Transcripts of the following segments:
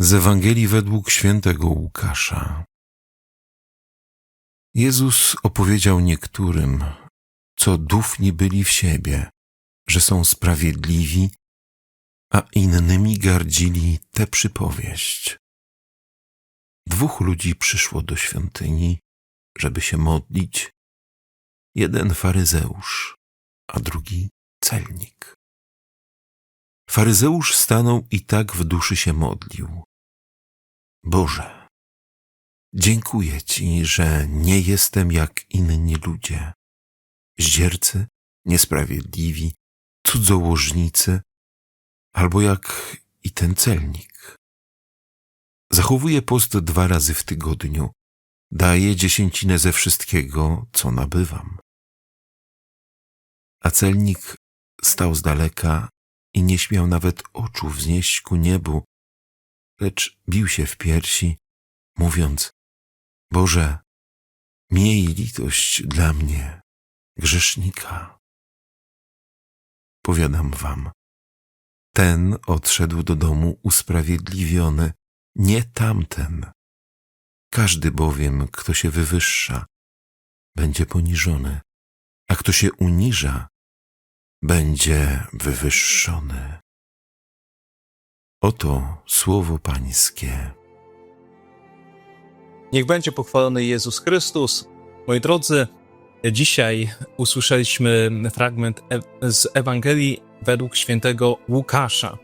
Z Ewangelii według świętego Łukasza. Jezus opowiedział niektórym, co dufni byli w siebie, że są sprawiedliwi, a innymi gardzili tę przypowieść. 2 ludzi przyszło do świątyni, żeby się modlić. Jeden faryzeusz, a drugi celnik. Faryzeusz stanął i tak w duszy się modlił. Boże, dziękuję Ci, że nie jestem jak inni ludzie, zdziercy, niesprawiedliwi, cudzołożnicy, albo jak i ten celnik. Zachowuję post 2 razy w tygodniu, daję 10 ze wszystkiego, co nabywam. A celnik stał z daleka i nie śmiał nawet oczu wznieść ku niebu, lecz bił się w piersi, mówiąc: Boże, miej litość dla mnie, grzesznika. Powiadam wam, ten odszedł do domu usprawiedliwiony, nie tamten. Każdy bowiem, kto się wywyższa, będzie poniżony, a kto się uniża, będzie wywyższony. Oto słowo Pańskie. Niech będzie pochwalony Jezus Chrystus. Moi drodzy, dzisiaj usłyszeliśmy fragment z Ewangelii według świętego Łukasza.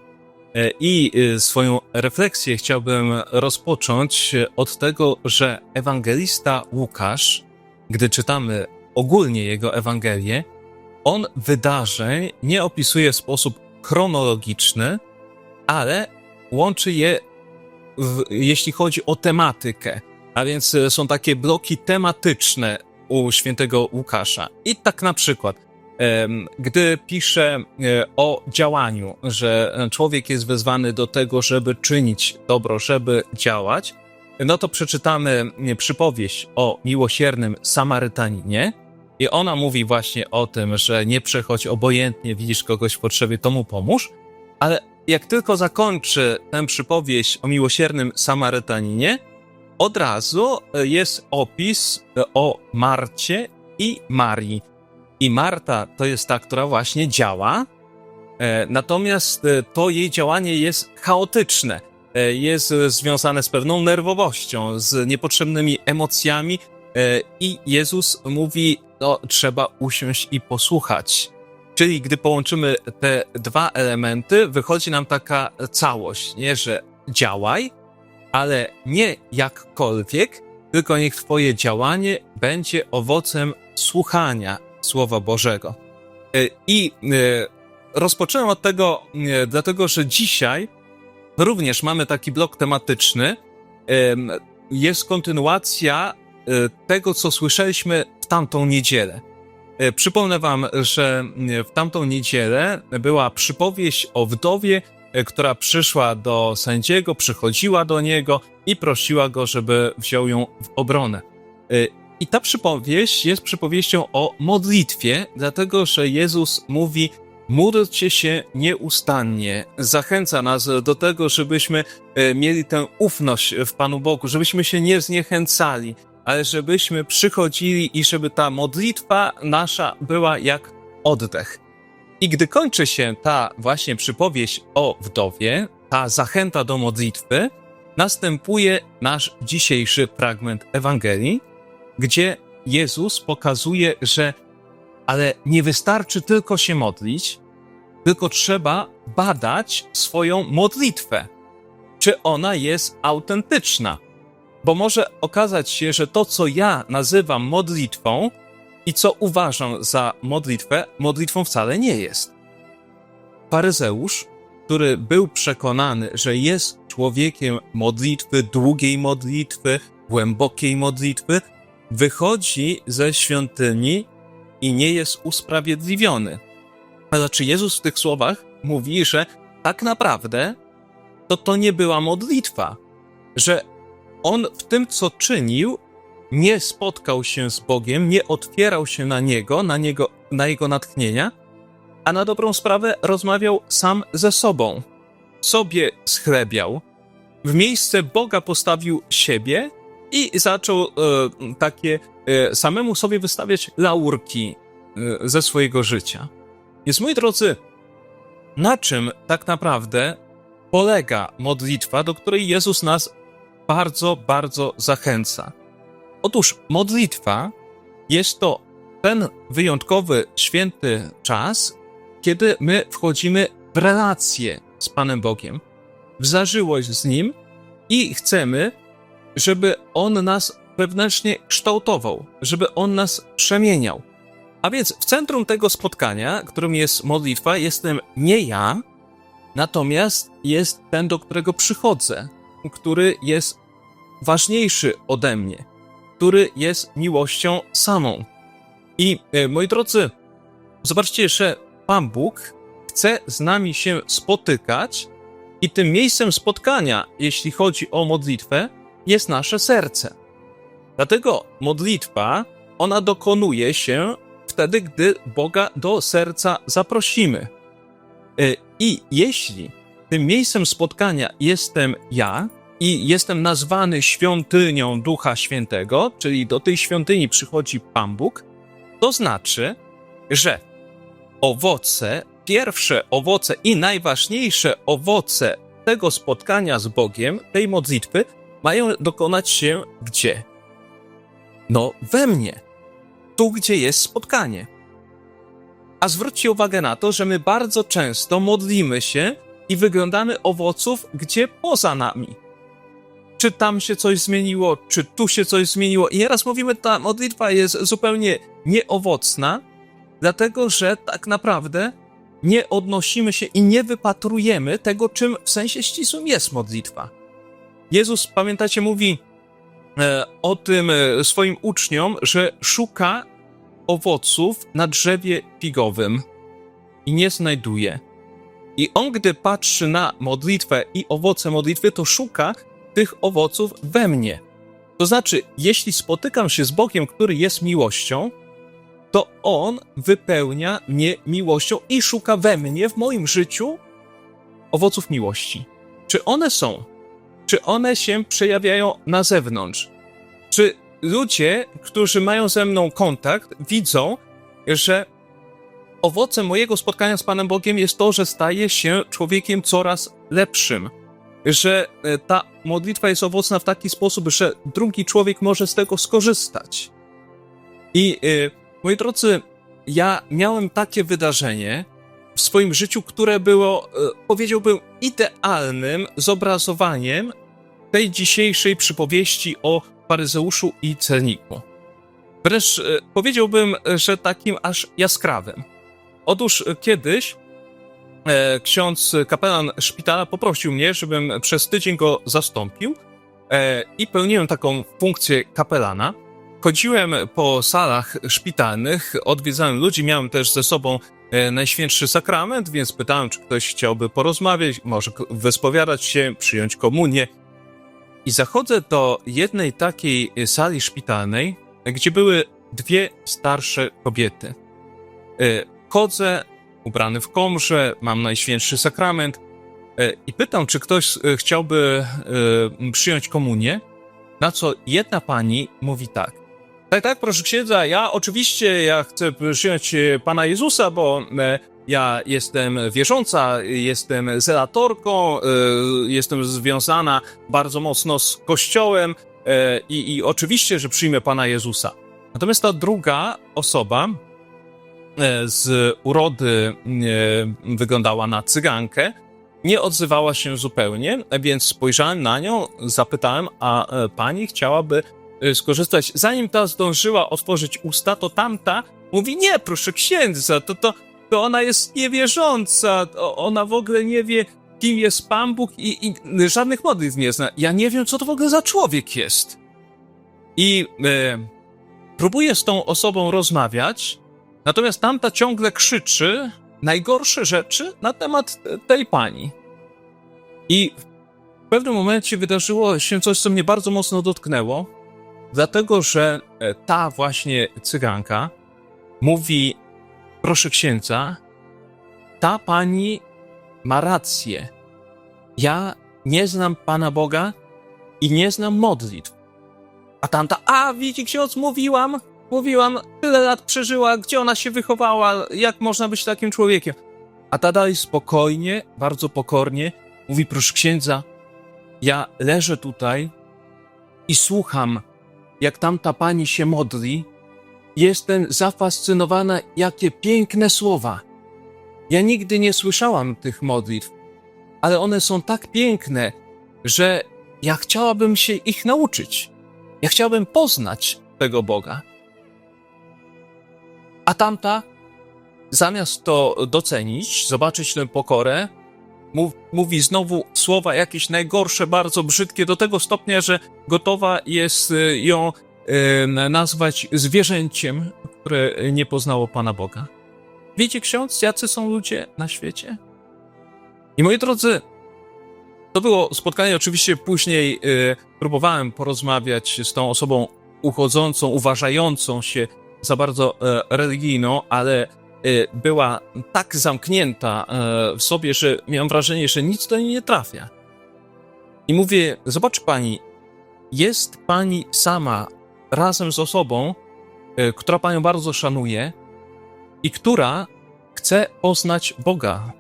I swoją refleksję chciałbym rozpocząć od tego, że ewangelista Łukasz, gdy czytamy ogólnie jego Ewangelię, on wydarzeń nie opisuje w sposób chronologiczny, ale łączy je, jeśli chodzi o tematykę. A więc są takie bloki tematyczne u świętego Łukasza. I tak na przykład, gdy pisze o działaniu, że człowiek jest wezwany do tego, żeby czynić dobro, żeby działać, no to przeczytamy przypowieść o miłosiernym Samarytaninie i ona mówi właśnie o tym, że nie przechodź obojętnie, widzisz kogoś w potrzebie, to mu pomóż, ale jak tylko zakończy tę przypowieść o miłosiernym Samarytaninie, od razu jest opis o Marcie i Marii. I Marta to jest ta, która właśnie działa, natomiast to jej działanie jest chaotyczne, jest związane z pewną nerwowością, z niepotrzebnymi emocjami i Jezus mówi, no trzeba usiąść i posłuchać. Czyli gdy połączymy te 2 elementy, wychodzi nam taka całość, nie, że działaj, ale nie jakkolwiek, tylko niech Twoje działanie będzie owocem słuchania Słowa Bożego. I rozpocząłem od tego, dlatego że dzisiaj również mamy taki blok tematyczny. Jest kontynuacja tego, co słyszeliśmy w tamtą niedzielę. Przypomnę wam, że w tamtą niedzielę była przypowieść o wdowie, która przyszła do sędziego, przychodziła do niego i prosiła go, żeby wziął ją w obronę. I ta przypowieść jest przypowieścią o modlitwie, dlatego że Jezus mówi: módlcie się nieustannie. Zachęca nas do tego, żebyśmy mieli tę ufność w Panu Bogu, żebyśmy się nie zniechęcali, ale żebyśmy przychodzili i żeby ta modlitwa nasza była jak oddech. I gdy kończy się ta właśnie przypowieść o wdowie, ta zachęta do modlitwy, następuje nasz dzisiejszy fragment Ewangelii, gdzie Jezus pokazuje, że ale nie wystarczy tylko się modlić, tylko trzeba badać swoją modlitwę, czy ona jest autentyczna. Bo może okazać się, że to, co ja nazywam modlitwą i co uważam za modlitwę, modlitwą wcale nie jest. Faryzeusz, który był przekonany, że jest człowiekiem modlitwy, długiej modlitwy, głębokiej modlitwy, wychodzi ze świątyni i nie jest usprawiedliwiony. A znaczy Jezus w tych słowach mówi, że tak naprawdę to nie była modlitwa, że on w tym, co czynił, nie spotkał się z Bogiem, nie otwierał się na Jego natchnienia, a na dobrą sprawę rozmawiał sam ze sobą. Sobie schlebiał, w miejsce Boga postawił siebie i zaczął samemu sobie wystawiać laurki ze swojego życia. Więc, moi drodzy, na czym tak naprawdę polega modlitwa, do której Jezus nas bardzo, bardzo zachęca? Otóż modlitwa jest to ten wyjątkowy, święty czas, kiedy my wchodzimy w relację z Panem Bogiem, w zażyłość z Nim i chcemy, żeby On nas wewnętrznie kształtował, żeby On nas przemieniał. A więc w centrum tego spotkania, którym jest modlitwa, jestem nie ja, natomiast jest ten, do którego przychodzę, który jest ważniejszy ode mnie, który jest miłością samą. I moi drodzy, zobaczcie, że Pan Bóg chce z nami się spotykać i tym miejscem spotkania, jeśli chodzi o modlitwę, jest nasze serce. Dlatego modlitwa, ona dokonuje się wtedy, gdy Boga do serca zaprosimy. I jeśli tym miejscem spotkania jestem ja i jestem nazwany świątynią Ducha Świętego, czyli do tej świątyni przychodzi Pan Bóg, to znaczy, że pierwsze owoce i najważniejsze owoce tego spotkania z Bogiem, tej modlitwy, mają dokonać się gdzie? No, we mnie. Tu, gdzie jest spotkanie. A zwróćcie uwagę na to, że my bardzo często modlimy się i wyglądamy owoców gdzie poza nami. Czy tam się coś zmieniło, czy tu się coś zmieniło. I nieraz mówimy, ta modlitwa jest zupełnie nieowocna, dlatego że tak naprawdę nie odnosimy się i nie wypatrujemy tego, czym w sensie ścisłym jest modlitwa. Jezus, pamiętacie, mówi o tym swoim uczniom, że szuka owoców na drzewie figowym i nie znajduje. I on, gdy patrzy na modlitwę i owoce modlitwy, to szuka tych owoców we mnie. To znaczy, jeśli spotykam się z Bogiem, który jest miłością, to On wypełnia mnie miłością i szuka we mnie, w moim życiu, owoców miłości. Czy one są? Czy one się przejawiają na zewnątrz? Czy ludzie, którzy mają ze mną kontakt, widzą, że owocem mojego spotkania z Panem Bogiem jest to, że staję się człowiekiem coraz lepszym, że ta modlitwa jest owocna w taki sposób, że drugi człowiek może z tego skorzystać. I moi drodzy, ja miałem takie wydarzenie w swoim życiu, które było, powiedziałbym, idealnym zobrazowaniem tej dzisiejszej przypowieści o faryzeuszu i celniku. Wręcz powiedziałbym, że takim aż jaskrawym. Otóż kiedyś ksiądz kapelan szpitala poprosił mnie, żebym przez tydzień go zastąpił i pełniłem taką funkcję kapelana. Chodziłem po salach szpitalnych, odwiedzałem ludzi, miałem też ze sobą Najświętszy Sakrament, więc pytałem, czy ktoś chciałby porozmawiać, może wyspowiadać się, przyjąć komunię. I zachodzę do jednej takiej sali szpitalnej, gdzie były dwie starsze kobiety. Chodzę ubrany w komrze, mam Najświętszy Sakrament i pytam, czy ktoś chciałby przyjąć komunię, na co jedna pani mówi tak. Tak, proszę księdza, ja chcę przyjąć Pana Jezusa, bo ja jestem wierząca, jestem zelatorką, jestem związana bardzo mocno z Kościołem i oczywiście, że przyjmę Pana Jezusa. Natomiast ta druga osoba z urody wyglądała na cygankę, nie odzywała się zupełnie, więc spojrzałem na nią, zapytałem, a pani chciałaby skorzystać. Zanim ta zdążyła otworzyć usta, to tamta mówi, nie, proszę księdza, to ona jest niewierząca, ona w ogóle nie wie, kim jest Pan Bóg i żadnych modlitw nie zna. Ja nie wiem, co to w ogóle za człowiek jest. I próbuję z tą osobą rozmawiać, natomiast tamta ciągle krzyczy najgorsze rzeczy na temat tej pani. I w pewnym momencie wydarzyło się coś, co mnie bardzo mocno dotknęło, dlatego że ta właśnie cyganka mówi, proszę księdza, ta pani ma rację. Ja nie znam Pana Boga i nie znam modlitw. A tamta, widzi ksiądz, mówiłam, tyle lat przeżyła, gdzie ona się wychowała, jak można być takim człowiekiem. A ta dalej spokojnie, bardzo pokornie mówi, proszę księdza, ja leżę tutaj i słucham, jak tamta pani się modli. Jestem zafascynowana, jakie piękne słowa. Ja nigdy nie słyszałam tych modlitw, ale one są tak piękne, że ja chciałabym się ich nauczyć. Ja chciałbym poznać tego Boga. A tamta, zamiast to docenić, zobaczyć tę pokorę, mówi znowu słowa jakieś najgorsze, bardzo brzydkie, do tego stopnia, że gotowa jest ją nazwać zwierzęciem, które nie poznało Pana Boga. Wiecie, ksiądz, jacy są ludzie na świecie? I moi drodzy, to było spotkanie, oczywiście później próbowałem porozmawiać z tą osobą uchodzącą, uważającą się za bardzo religijną, ale była tak zamknięta w sobie, że miałem wrażenie, że nic do niej nie trafia. I mówię, zobacz pani, jest pani sama razem z osobą, która panią bardzo szanuje i która chce poznać Boga.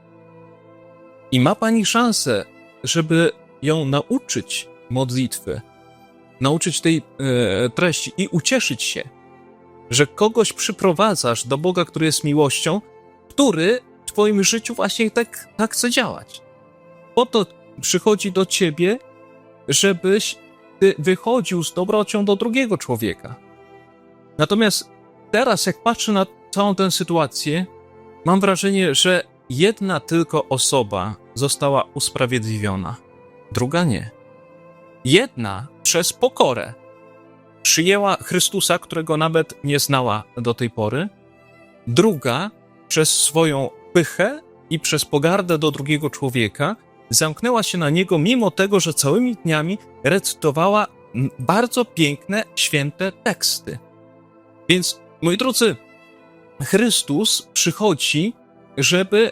I ma pani szansę, żeby ją nauczyć modlitwy, nauczyć tej treści i ucieszyć się, że kogoś przyprowadzasz do Boga, który jest miłością, który w twoim życiu właśnie tak chce działać. Po to przychodzi do ciebie, żebyś ty wychodził z dobrocią do drugiego człowieka. Natomiast teraz, jak patrzę na całą tę sytuację, mam wrażenie, że jedna tylko osoba została usprawiedliwiona, druga nie. Jedna przez pokorę przyjęła Chrystusa, którego nawet nie znała do tej pory, druga przez swoją pychę i przez pogardę do drugiego człowieka zamknęła się na niego, mimo tego, że całymi dniami recytowała bardzo piękne, święte teksty. Więc, moi drodzy, Chrystus przychodzi, żeby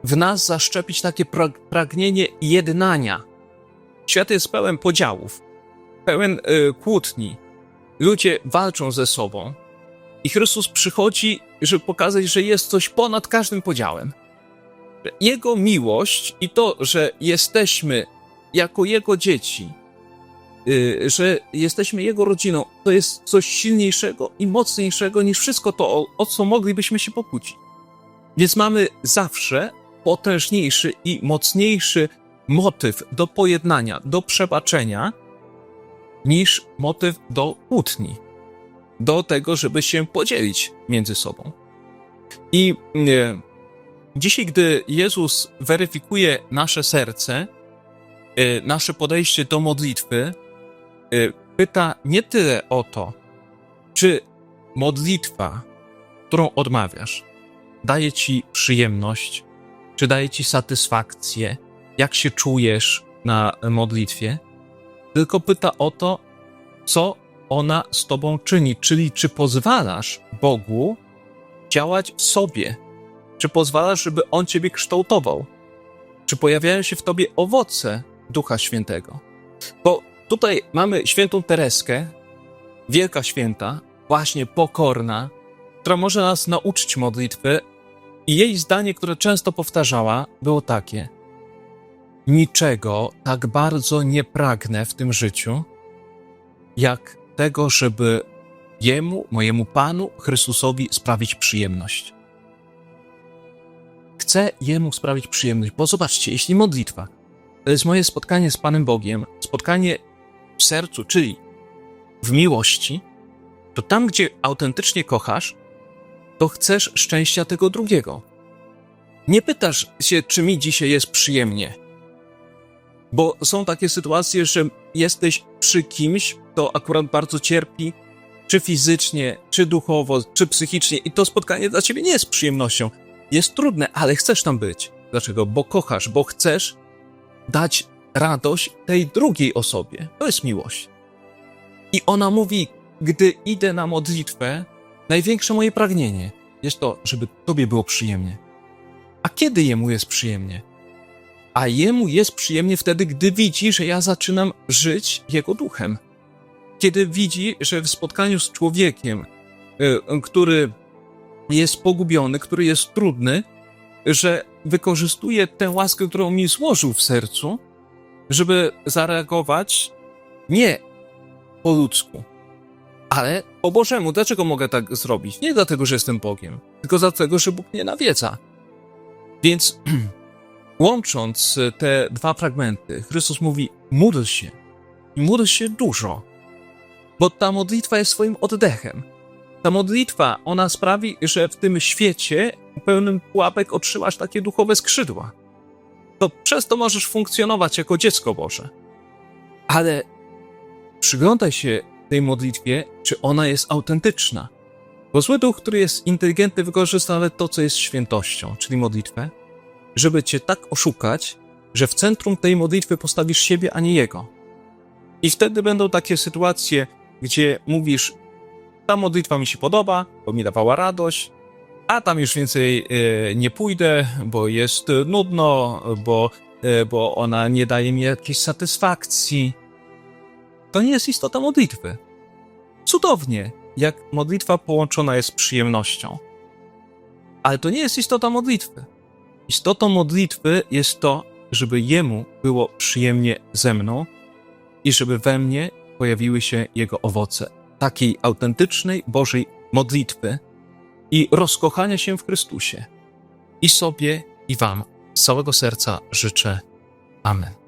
w nas zaszczepić takie pragnienie jednania. Świat jest pełen podziałów, pełen kłótni. Ludzie walczą ze sobą i Chrystus przychodzi, żeby pokazać, że jest coś ponad każdym podziałem. Jego miłość i to, że jesteśmy jako Jego dzieci, że jesteśmy Jego rodziną, to jest coś silniejszego i mocniejszego niż wszystko to, o co moglibyśmy się pokłócić. Więc mamy zawsze potężniejszy i mocniejszy motyw do pojednania, do przebaczenia, niż motyw do kłótni, do tego, żeby się podzielić między sobą. I dzisiaj, gdy Jezus weryfikuje nasze serce, nasze podejście do modlitwy, pyta nie tyle o to, czy modlitwa, którą odmawiasz, daje ci przyjemność, czy daje ci satysfakcję, jak się czujesz na modlitwie, tylko pyta o to, co ona z tobą czyni, czyli czy pozwalasz Bogu działać w sobie, czy pozwalasz, żeby On ciebie kształtował, czy pojawiają się w tobie owoce Ducha Świętego. Bo tutaj mamy świętą Tereskę, wielka święta, właśnie pokorna, która może nas nauczyć modlitwy i jej zdanie, które często powtarzała, było takie: niczego tak bardzo nie pragnę w tym życiu, jak tego, żeby Jemu, mojemu Panu, Chrystusowi sprawić przyjemność. Chcę Jemu sprawić przyjemność, bo zobaczcie, jeśli modlitwa to jest moje spotkanie z Panem Bogiem, spotkanie w sercu, czyli w miłości, to tam, gdzie autentycznie kochasz, to chcesz szczęścia tego drugiego. Nie pytasz się, czy mi dzisiaj jest przyjemnie, bo są takie sytuacje, że jesteś przy kimś, kto akurat bardzo cierpi, czy fizycznie, czy duchowo, czy psychicznie i to spotkanie dla ciebie nie jest przyjemnością. Jest trudne, ale chcesz tam być. Dlaczego? Bo kochasz, bo chcesz dać radość tej drugiej osobie. To jest miłość. I ona mówi, gdy idę na modlitwę, największe moje pragnienie jest to, żeby tobie było przyjemnie. A kiedy jemu jest przyjemnie? A Jemu jest przyjemnie wtedy, gdy widzi, że ja zaczynam żyć Jego duchem. Kiedy widzi, że w spotkaniu z człowiekiem, który jest pogubiony, który jest trudny, że wykorzystuje tę łaskę, którą mi złożył w sercu, żeby zareagować nie po ludzku, ale po Bożemu. Dlaczego mogę tak zrobić? Nie dlatego, że jestem Bogiem, tylko dlatego, że Bóg mnie nawiedza. Więc łącząc te dwa fragmenty, Chrystus mówi: módl się i módl się dużo, bo ta modlitwa jest swoim oddechem. Ta modlitwa, ona sprawi, że w tym świecie pełnym pułapek otrzymasz takie duchowe skrzydła. To przez to możesz funkcjonować jako dziecko Boże. Ale przyglądaj się tej modlitwie, czy ona jest autentyczna. Bo zły duch, który jest inteligentny, wykorzysta nawet to, co jest świętością, czyli modlitwę, żeby cię tak oszukać, że w centrum tej modlitwy postawisz siebie, a nie Jego. I wtedy będą takie sytuacje, gdzie mówisz: ta modlitwa mi się podoba, bo mi dawała radość, a tam już więcej nie pójdę, bo jest nudno, bo ona nie daje mi jakiejś satysfakcji. To nie jest istota modlitwy. Cudownie, jak modlitwa połączona jest z przyjemnością. Ale to nie jest istota modlitwy. Istotą modlitwy jest to, żeby Jemu było przyjemnie ze mną i żeby we mnie pojawiły się Jego owoce. Takiej autentycznej Bożej modlitwy i rozkochania się w Chrystusie. I sobie, i wam z całego serca życzę. Amen.